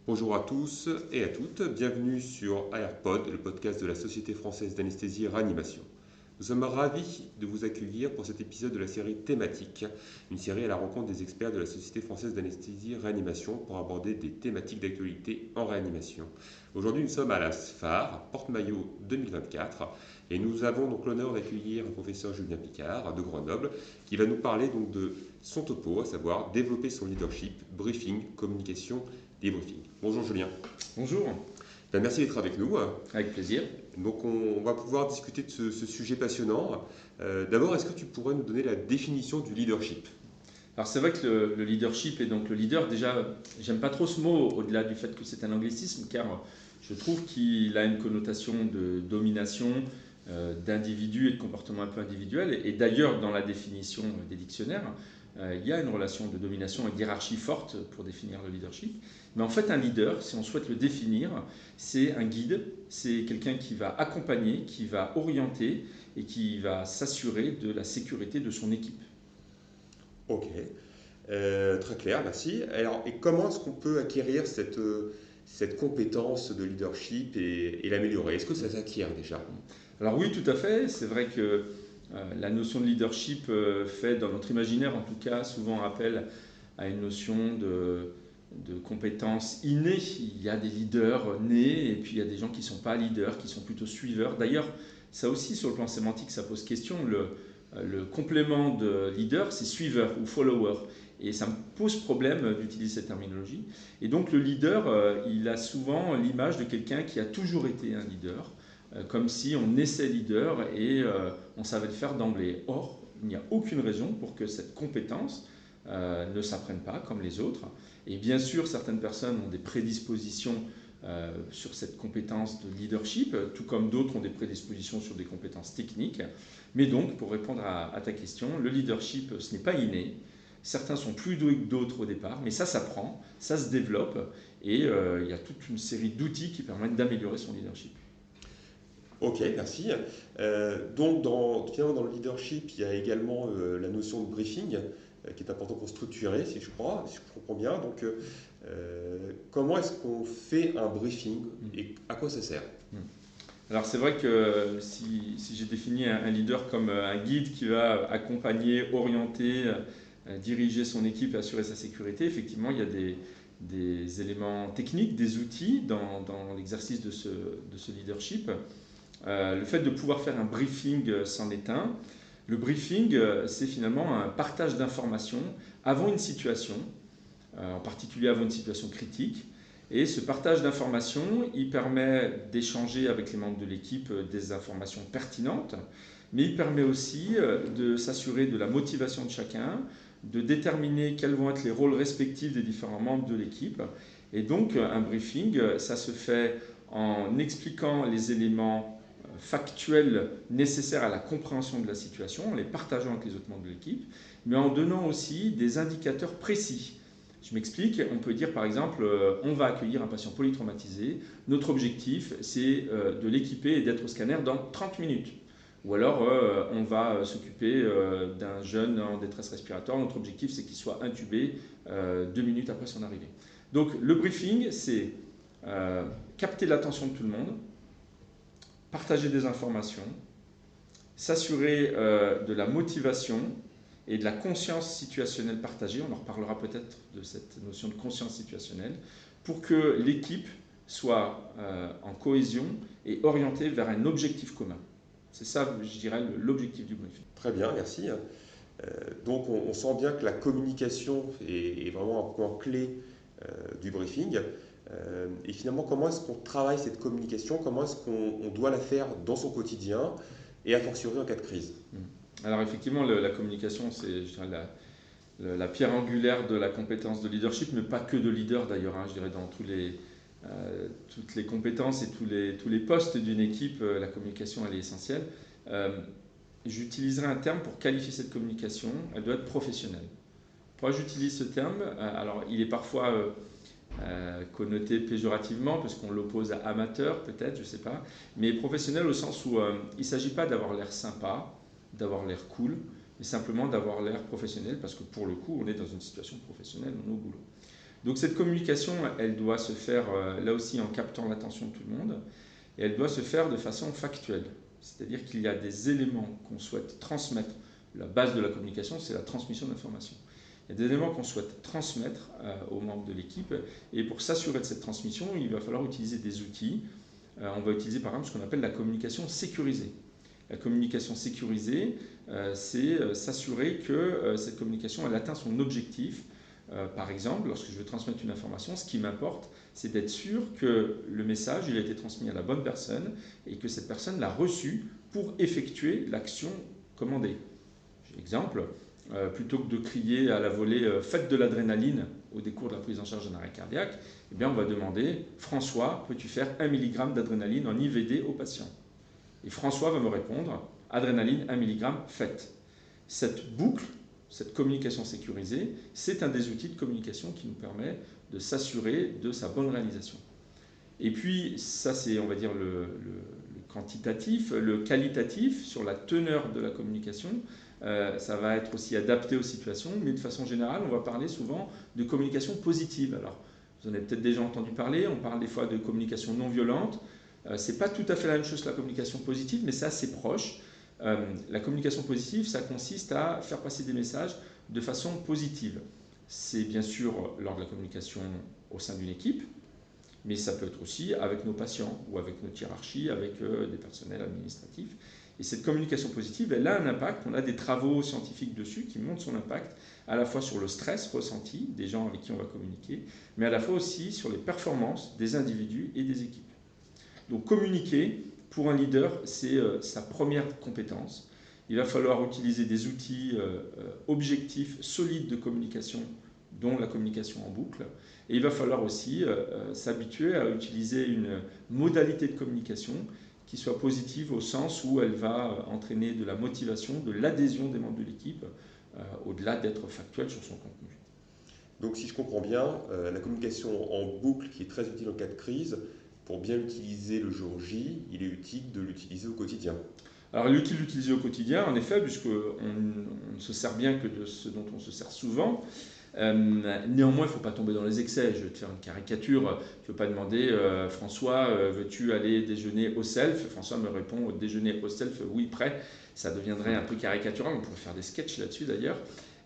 Bonjour à tous et à toutes, bienvenue sur AirPod, le podcast de la Société française d'anesthésie et réanimation. Nous sommes ravis de vous accueillir pour cet épisode de la série thématique, une série à la rencontre des experts de la Société française d'anesthésie et réanimation pour aborder des thématiques d'actualité en réanimation. Aujourd'hui, nous sommes à la SFAR, Porte-Maillot 2024, et nous avons donc l'honneur d'accueillir le professeur Julien Picard de Grenoble, qui va nous parler donc de son topo, à savoir développer son leadership, briefing, communication, débriefing. Bonjour Julien. Bonjour, Merci d'être avec nous. avec plaisir. Donc on va pouvoir discuter de ce sujet passionnant. D'abord, est-ce que tu pourrais nous donner la définition du leadership? Alors c'est vrai que le leadership et donc le leader, déjà, j'aime pas trop ce mot au-delà du fait que c'est un anglicisme, car je trouve qu'il a une connotation de domination, d'individu et de comportement un peu individuel. Et d'ailleurs, dans la définition des dictionnaires, il y a une relation de domination et d'hiérarchie forte pour définir le leadership. Mais en fait, un leader, si on souhaite le définir, c'est un guide, c'est quelqu'un qui va accompagner, qui va orienter et qui va s'assurer de la sécurité de son équipe. Ok. Très clair, merci. Alors, et comment est-ce qu'on peut acquérir cette compétence de leadership et l'améliorer? Est-ce que ça s'acquiert déjà? Alors oui, tout à fait. C'est vrai que la notion de leadership fait, dans notre imaginaire en tout cas, souvent appel à une notion de compétences innées. Il y a des leaders nés et puis il y a des gens qui ne sont pas leaders, qui sont plutôt suiveurs. D'ailleurs, ça aussi, sur le plan sémantique, ça pose question. Le complément de leader, c'est suiveur ou follower. Et ça me pose problème d'utiliser cette terminologie. Et donc le leader, il a souvent l'image de quelqu'un qui a toujours été un leader, comme si on naissait leader et on savait le faire d'emblée. Or, il n'y a aucune raison pour que cette compétence ne s'apprenne pas comme les autres. Et bien sûr, certaines personnes ont des prédispositions sur cette compétence de leadership, tout comme d'autres ont des prédispositions sur des compétences techniques. Mais donc, pour répondre à ta question, le leadership, ce n'est pas inné. Certains sont plus doués que d'autres au départ, mais ça s'apprend, ça se développe, et il y a toute une série d'outils qui permettent d'améliorer son leadership. Ok, merci. Finalement, dans le leadership, il y a également la notion de briefing qui est important pour structurer, si je crois, si je comprends bien. Comment est-ce qu'on fait un briefing et à quoi ça sert? Alors c'est vrai que si j'ai défini un leader comme un guide qui va accompagner, orienter, diriger son équipe et assurer sa sécurité, effectivement il y a des éléments techniques, des outils dans l'exercice de ce leadership. Le fait de pouvoir faire un briefing c'en est un. Le briefing, c'est finalement un partage d'informations avant une situation, en particulier avant une situation critique. Et ce partage d'informations, il permet d'échanger avec les membres de l'équipe des informations pertinentes, mais il permet aussi de s'assurer de la motivation de chacun, de déterminer quels vont être les rôles respectifs des différents membres de l'équipe. Et donc, un briefing, ça se fait en expliquant les éléments factuels nécessaires à la compréhension de la situation, en les partageant avec les autres membres de l'équipe, mais en donnant aussi des indicateurs précis. Je m'explique, on peut dire par exemple, on va accueillir un patient polytraumatisé, notre objectif c'est de l'équiper et d'être au scanner dans 30 minutes. Ou alors on va s'occuper d'un jeune en détresse respiratoire, notre objectif c'est qu'il soit intubé 2 minutes après son arrivée. Donc le briefing c'est capter l'attention de tout le monde, partager des informations, s'assurer de la motivation et de la conscience situationnelle partagée, on en reparlera peut-être de cette notion de conscience situationnelle, pour que l'équipe soit en cohésion et orientée vers un objectif commun. C'est ça, je dirais, l'objectif du briefing. Très bien, merci. On sent bien que la communication est vraiment un point clé du briefing. Et finalement, comment est-ce qu'on travaille cette communication? Comment est-ce qu'on doit la faire dans son quotidien et a fortiori en cas de crise? Alors effectivement, la communication, c'est la pierre angulaire de la compétence de leadership, mais pas que de leader d'ailleurs, je dirais dans toutes les compétences et tous les postes d'une équipe, la communication elle est essentielle. J'utiliserai un terme pour qualifier cette communication, elle doit être professionnelle. Pourquoi j'utilise ce terme? Alors il est parfois connoté péjorativement, parce qu'on l'oppose à amateur peut-être, je ne sais pas, mais professionnel au sens où il ne s'agit pas d'avoir l'air sympa, d'avoir l'air cool, mais simplement d'avoir l'air professionnel, parce que pour le coup, on est dans une situation professionnelle, on est au boulot. Donc cette communication, elle doit se faire là aussi en captant l'attention de tout le monde, et elle doit se faire de façon factuelle. C'est-à-dire qu'il y a des éléments qu'on souhaite transmettre. La base de la communication, c'est la transmission d'informations. Il y a des éléments qu'on souhaite transmettre aux membres de l'équipe, et pour s'assurer de cette transmission, il va falloir utiliser des outils. On va utiliser par exemple ce qu'on appelle la communication sécurisée. La communication sécurisée, c'est s'assurer que cette communication elle atteint son objectif. Par exemple, lorsque je veux transmettre une information, ce qui m'importe, c'est d'être sûr que le message il a été transmis à la bonne personne et que cette personne l'a reçu pour effectuer l'action commandée. Exemple, plutôt que de crier à la volée « faites de l'adrénaline » au décours de la prise en charge d'un arrêt cardiaque, eh bien on va demander « François, peux-tu faire 1 mg d'adrénaline en IVD au patient ?» Et François va me répondre « Adrénaline, 1 mg, faites ». Cette boucle, cette communication sécurisée, c'est un des outils de communication qui nous permet de s'assurer de sa bonne réalisation. Et puis, ça c'est, on va dire, le quantitatif. Le qualitatif, sur la teneur de la communication, ça va être aussi adapté aux situations, mais de façon générale, on va parler souvent de communication positive. Alors, vous en avez peut-être déjà entendu parler, on parle des fois de communication non violente. Ce n'est pas tout à fait la même chose que la communication positive, mais c'est assez proche. La communication positive, ça consiste à faire passer des messages de façon positive. C'est bien sûr lors de la communication au sein d'une équipe, mais ça peut être aussi avec nos patients ou avec notre hiérarchie, avec des personnels administratifs. Et cette communication positive, elle a un impact. On a des travaux scientifiques dessus qui montrent son impact à la fois sur le stress ressenti des gens avec qui on va communiquer, mais à la fois aussi sur les performances des individus et des équipes. Donc communiquer, pour un leader, c'est sa première compétence. Il va falloir utiliser des outils objectifs, solides de communication, dont la communication en boucle. Et il va falloir aussi s'habituer à utiliser une modalité de communication qui soit positive au sens où elle va entraîner de la motivation, de l'adhésion des membres de l'équipe, au-delà d'être factuelle sur son contenu. Donc si je comprends bien, la communication en boucle qui est très utile en cas de crise, pour bien l'utiliser le jour J, il est utile de l'utiliser au quotidien. Alors il est utile d'utiliser au quotidien, en effet, puisqu'on ne se sert bien que de ce dont on se sert souvent. Néanmoins, il ne faut pas tomber dans les excès. Je vais te faire une caricature. Je ne veux pas demander François, veux-tu aller déjeuner au self? François me répond déjeuner au self, oui, prêt. Ça deviendrait un peu caricatural. On pourrait faire des sketchs là-dessus d'ailleurs.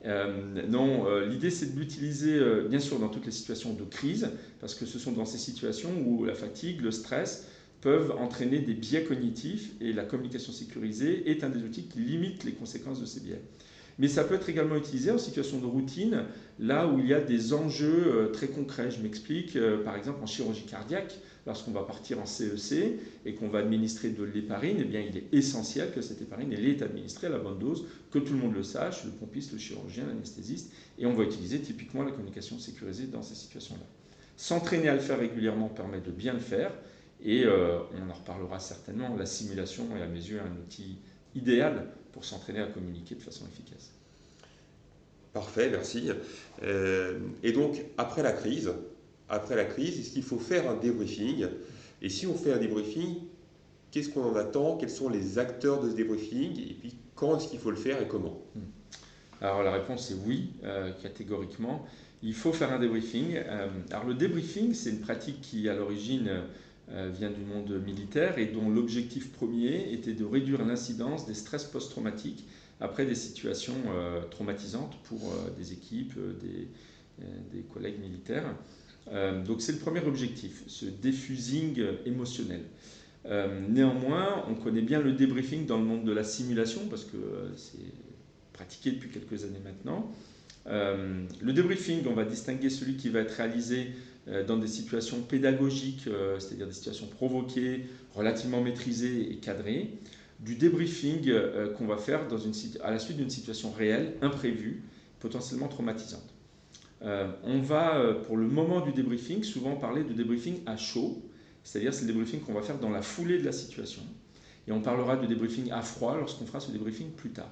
Non, l'idée c'est de l'utiliser bien sûr dans toutes les situations de crise, parce que ce sont dans ces situations où la fatigue, le stress peuvent entraîner des biais cognitifs, et la communication sécurisée est un des outils qui limite les conséquences de ces biais. Mais ça peut être également utilisé en situation de routine, là où il y a des enjeux très concrets. Je m'explique, par exemple en chirurgie cardiaque, lorsqu'on va partir en CEC et qu'on va administrer de l'héparine, eh bien, il est essentiel que cette héparine elle est administrée à la bonne dose, que tout le monde le sache, le pompiste, le chirurgien, l'anesthésiste, et on va utiliser typiquement la communication sécurisée dans ces situations-là. S'entraîner à le faire régulièrement permet de bien le faire, et on en reparlera certainement, la simulation est à mes yeux un outil idéal pour s'entraîner à communiquer de façon efficace. Parfait, merci. Et donc, après la crise, est-ce qu'il faut faire un débriefing? Et si on fait un débriefing, qu'est-ce qu'on en attend? Quels sont les acteurs de ce débriefing? Et puis, quand est-ce qu'il faut le faire et comment? Alors la réponse est oui, catégoriquement. Il faut faire un débriefing. Alors le débriefing, c'est une pratique qui, à l'origine, vient du monde militaire et dont l'objectif premier était de réduire l'incidence des stress post-traumatiques après des situations traumatisantes pour des équipes, des collègues militaires. Donc c'est le premier objectif, ce diffusing émotionnel. Néanmoins, on connaît bien le débriefing dans le monde de la simulation parce que c'est pratiqué depuis quelques années maintenant. Le débriefing, on va distinguer celui qui va être réalisé dans des situations pédagogiques, c'est-à-dire des situations provoquées, relativement maîtrisées et cadrées, du débriefing qu'on va faire à la suite d'une situation réelle, imprévue, potentiellement traumatisante. On va, pour le moment du débriefing, souvent parler de débriefing à chaud, c'est-à-dire c'est le débriefing qu'on va faire dans la foulée de la situation, et on parlera de débriefing à froid lorsqu'on fera ce débriefing plus tard.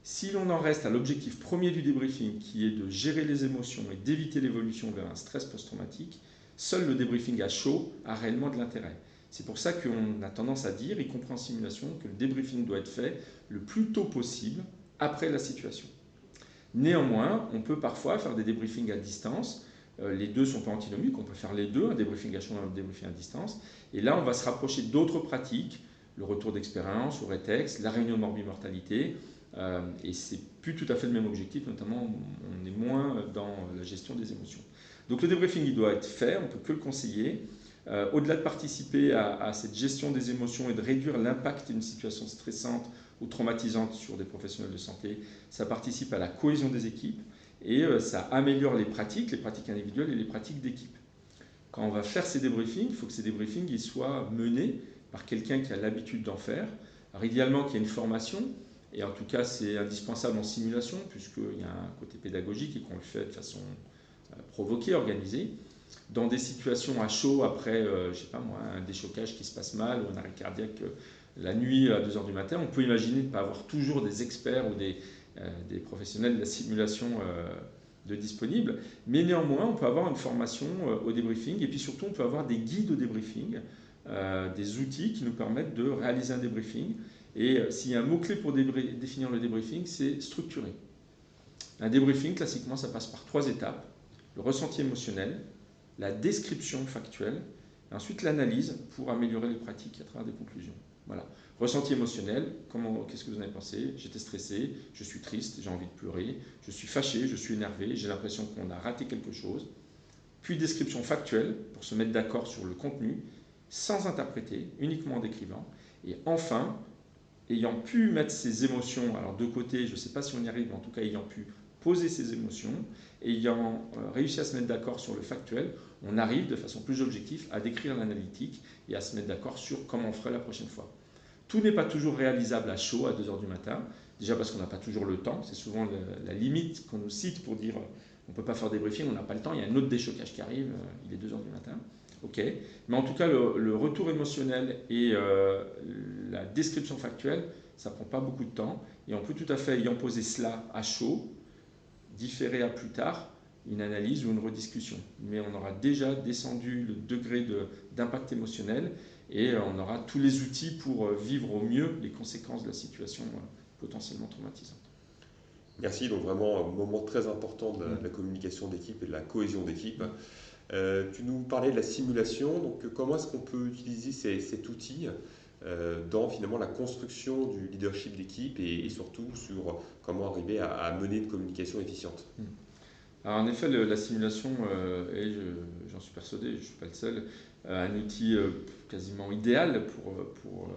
Si l'on en reste à l'objectif premier du débriefing, qui est de gérer les émotions et d'éviter l'évolution vers un stress post-traumatique, seul le débriefing à chaud a réellement de l'intérêt. C'est pour ça qu'on a tendance à dire, y compris en simulation, que le débriefing doit être fait le plus tôt possible après la situation. Néanmoins, on peut parfois faire des débriefings à distance Les deux ne sont pas antinomiques, on peut faire les deux, un débriefing à chaud et un débriefing à distance. Et là, on va se rapprocher d'autres pratiques, le retour d'expérience, le rétex, la réunion de morbimortalité. Et c'est plus tout à fait le même objectif, notamment on est moins dans la gestion des émotions. Donc le débriefing, il doit être fait, on ne peut que le conseiller. Au-delà de participer à cette gestion des émotions et de réduire l'impact d'une situation stressante ou traumatisante sur des professionnels de santé, ça participe à la cohésion des équipes et ça améliore les pratiques individuelles et les pratiques d'équipe. Quand on va faire ces débriefings, il faut que ces débriefings ils soient menés par quelqu'un qui a l'habitude d'en faire. Alors idéalement qu'il y ait une formation, et en tout cas c'est indispensable en simulation, puisqu'il y a un côté pédagogique et qu'on le fait de façon provoquée, organisée. Dans des situations à chaud, après, je sais pas moi, un déchocage qui se passe mal ou un arrêt cardiaque la nuit à 2 h du matin, on peut imaginer ne pas avoir toujours des experts ou des professionnels de la simulation de disponibles, mais néanmoins, on peut avoir une formation au débriefing et puis surtout, on peut avoir des guides au débriefing, des outils qui nous permettent de réaliser un débriefing. Et s'il y a un mot-clé pour définir le débriefing, c'est structuré. Un débriefing, classiquement, ça passe par 3 étapes. Le ressenti émotionnel, la description factuelle, et ensuite l'analyse pour améliorer les pratiques à travers des conclusions. Voilà. Ressenti émotionnel, qu'est-ce que vous en avez pensé? J'étais stressé, je suis triste, j'ai envie de pleurer, je suis fâché, je suis énervé, j'ai l'impression qu'on a raté quelque chose. Puis description factuelle, pour se mettre d'accord sur le contenu, sans interpréter, uniquement en décrivant. Et enfin, ayant pu mettre ses émotions, alors de côté, je ne sais pas si on y arrive, mais en tout cas ayant pu poser ses émotions, ayant réussi à se mettre d'accord sur le factuel, on arrive de façon plus objective à décrire l'analytique et à se mettre d'accord sur comment on ferait la prochaine fois. Tout n'est pas toujours réalisable à chaud, à 2 h du matin, déjà parce qu'on n'a pas toujours le temps, c'est souvent la limite qu'on nous cite pour dire on ne peut pas faire des briefings, on n'a pas le temps, il y a un autre déchocage qui arrive, il est 2 h du matin. Ok, mais en tout cas, le retour émotionnel et la description factuelle, ça ne prend pas beaucoup de temps et on peut tout à fait, ayant posé cela à chaud, différer à plus tard une analyse ou une rediscussion. Mais on aura déjà descendu le degré d'impact émotionnel et on aura tous les outils pour vivre au mieux les conséquences de la situation potentiellement traumatisante. Merci, donc vraiment un moment très important de la communication d'équipe et de la cohésion d'équipe. Tu nous parlais de la simulation, donc comment est-ce qu'on peut utiliser cet outil dans finalement la construction du leadership d'équipe et surtout sur comment arriver à mener une communication efficiente? Alors en effet, la simulation est, j'en suis persuadé, je ne suis pas le seul, un outil quasiment idéal pour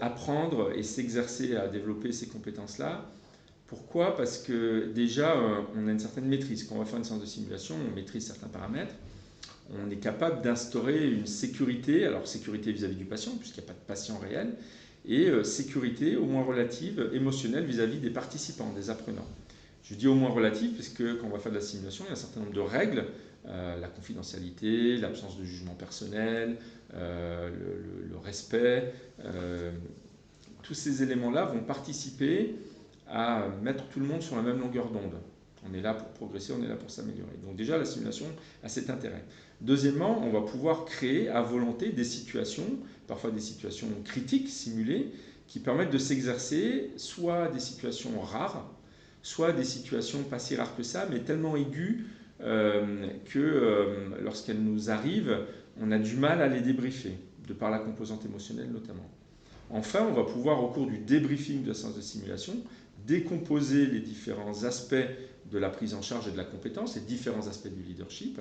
apprendre et s'exercer à développer ces compétences-là. Pourquoi? Parce que déjà, on a une certaine maîtrise. Quand on va faire une séance de simulation, on maîtrise certains paramètres. On est capable d'instaurer une sécurité, alors sécurité vis-à-vis du patient, puisqu'il n'y a pas de patient réel, et sécurité au moins relative, émotionnelle vis-à-vis des participants, des apprenants. Je dis au moins relative, parce que quand on va faire de la simulation, il y a un certain nombre de règles, la confidentialité, l'absence de jugement personnel, le respect, tous ces éléments-là vont participer à mettre tout le monde sur la même longueur d'onde. On est là pour progresser, on est là pour s'améliorer. Donc déjà, la simulation a cet intérêt. Deuxièmement, on va pouvoir créer à volonté des situations, parfois des situations critiques, simulées, qui permettent de s'exercer, soit des situations rares, soit des situations pas si rares que ça, mais tellement aiguës que lorsqu'elles nous arrivent, on a du mal à les débriefer, de par la composante émotionnelle notamment. Enfin, on va pouvoir, au cours du débriefing de la séance de simulation, décomposer les différents aspects de la prise en charge et de la compétence, les différents aspects du leadership,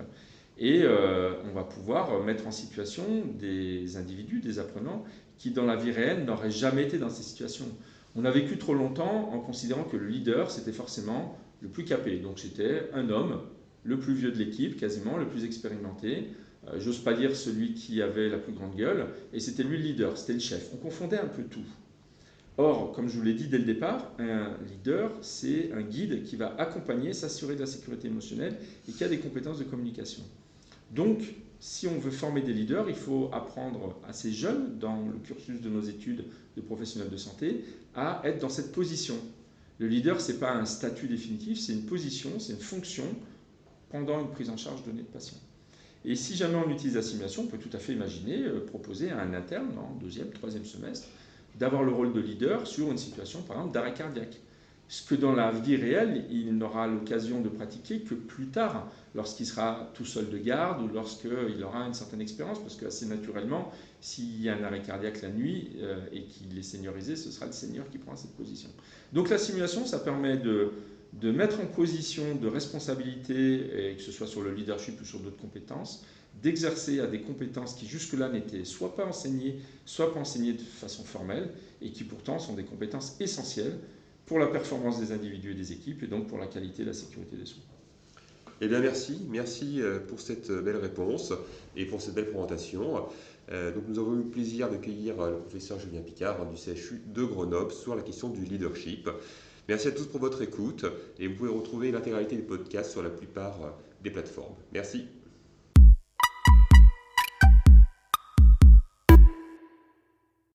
et on va pouvoir mettre en situation des individus, des apprenants, qui dans la vie réelle n'auraient jamais été dans ces situations. On a vécu trop longtemps en considérant que le leader, c'était forcément le plus capé. Donc c'était un homme, le plus vieux de l'équipe, quasiment, le plus expérimenté, j'ose pas dire celui qui avait la plus grande gueule, et c'était lui le leader, c'était le chef. On confondait un peu tout. Or, comme je vous l'ai dit dès le départ, un leader, c'est un guide qui va accompagner, s'assurer de la sécurité émotionnelle et qui a des compétences de communication. Donc, si on veut former des leaders, il faut apprendre à ces jeunes, dans le cursus de nos études de professionnels de santé, à être dans cette position. Le leader, ce n'est pas un statut définitif, c'est une position, c'est une fonction pendant une prise en charge donnée de patient. Et si jamais on utilise la simulation, on peut tout à fait imaginer proposer à un interne, en 2e, 3e semestre, d'avoir le rôle de leader sur une situation, par exemple, d'arrêt cardiaque. ce que dans la vie réelle, il n'aura l'occasion de pratiquer que plus tard, lorsqu'il sera tout seul de garde ou lorsqu'il aura une certaine expérience, parce que assez naturellement, s'il y a un arrêt cardiaque la nuit et qu'il est seniorisé, ce sera le senior qui prend cette position. Donc la simulation, ça permet de mettre en position de responsabilité, et que ce soit sur le leadership ou sur d'autres compétences, d'exercer à des compétences qui jusque-là n'étaient soit pas enseignées de façon formelle, et qui pourtant sont des compétences essentielles pour la performance des individus et des équipes, et donc pour la qualité et la sécurité des soins. Eh bien merci pour cette belle réponse et pour cette belle présentation. Donc nous avons eu le plaisir d'accueillir le professeur Julien Picard du CHU de Grenoble sur la question du leadership. Merci à tous pour votre écoute et vous pouvez retrouver l'intégralité des podcasts sur la plupart des plateformes. Merci.